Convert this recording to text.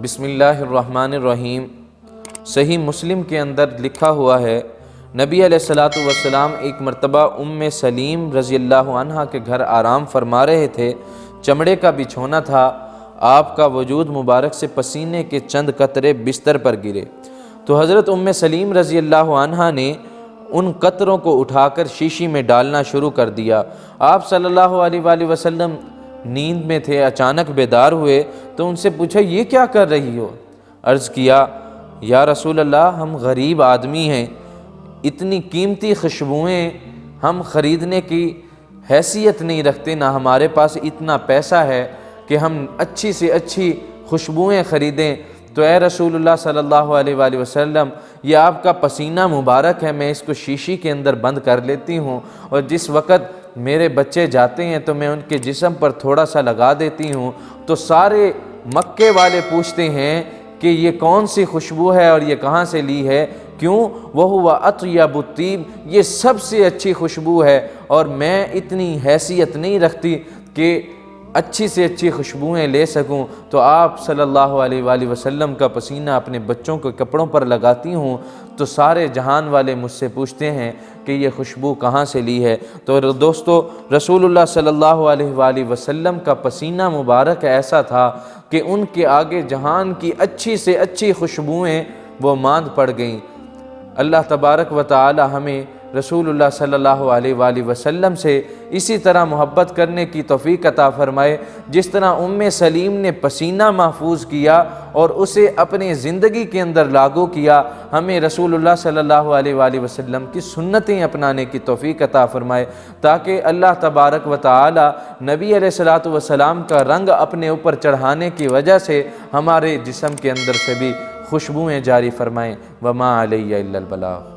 بسم اللہ الرحمن الرحیم۔ صحیح مسلم کے اندر لکھا ہوا ہے، نبی علیہ السلام ایک مرتبہ سلیم رضی اللہ عنہ کے گھر آرام فرما رہے تھے۔ چمڑے کا بچھونا تھا، آپ کا وجود مبارک سے پسینے کے چند قطرے بستر پر گرے تو حضرت سلیم رضی اللہ عنہ نے ان قطروں کو اٹھا کر شیشی میں ڈالنا شروع کر دیا۔ آپ صلی اللہ علیہ وآلہ وسلم نیند میں تھے، اچانک بیدار ہوئے تو ان سے پوچھا، یہ کیا کر رہی ہو؟ عرض کیا، یا رسول اللہ، ہم غریب آدمی ہیں، اتنی قیمتی خوشبوئیں ہم خریدنے کی حیثیت نہیں رکھتے، نہ ہمارے پاس اتنا پیسہ ہے کہ ہم اچھی سے اچھی خوشبوئیں خریدیں۔ تو اے رسول اللہ صلی اللہ علیہ وآلہ وسلم، یہ آپ کا پسینہ مبارک ہے، میں اس کو شیشی کے اندر بند کر لیتی ہوں، اور جس وقت میرے بچے جاتے ہیں تو میں ان کے جسم پر تھوڑا سا لگا دیتی ہوں، تو سارے مکے والے پوچھتے ہیں کہ یہ کون سی خوشبو ہے اور یہ کہاں سے لی ہے؟ کیوں؟ وَهُوَ أَطْيَبُ الطِّيبِ، یہ سب سے اچھی خوشبو ہے، اور میں اتنی حیثیت نہیں رکھتی کہ اچھی سے اچھی خوشبوئیں لے سکوں، تو آپ صلی اللہ علیہ وآلہ وسلم کا پسینہ اپنے بچوں کے کپڑوں پر لگاتی ہوں، تو سارے جہان والے مجھ سے پوچھتے ہیں کہ یہ خوشبو کہاں سے لی ہے۔ تو دوستو، رسول اللہ صلی اللہ علیہ وآلہ وسلم کا پسینہ مبارک ایسا تھا کہ ان کے آگے جہان کی اچھی سے اچھی خوشبوئیں وہ ماند پڑ گئیں۔ اللہ تبارک و تعالی ہمیں رسول اللہ صلی اللہ علیہ وآلہ وسلم سے اسی طرح محبت کرنے کی توفیق عطا فرمائے، جس طرح سلیم نے پسینہ محفوظ کیا اور اسے اپنے زندگی کے اندر لاگو کیا، ہمیں رسول اللہ صلی اللہ علیہ وآلہ وسلم کی سنتیں اپنانے کی توفیق عطا فرمائے، تاکہ اللہ تبارک و تعالی نبی علیہ السلام کا رنگ اپنے اوپر چڑھانے کی وجہ سے ہمارے جسم کے اندر سے بھی خوشبوئیں جاری فرمائیں۔ وما علیہ الا البلاغ۔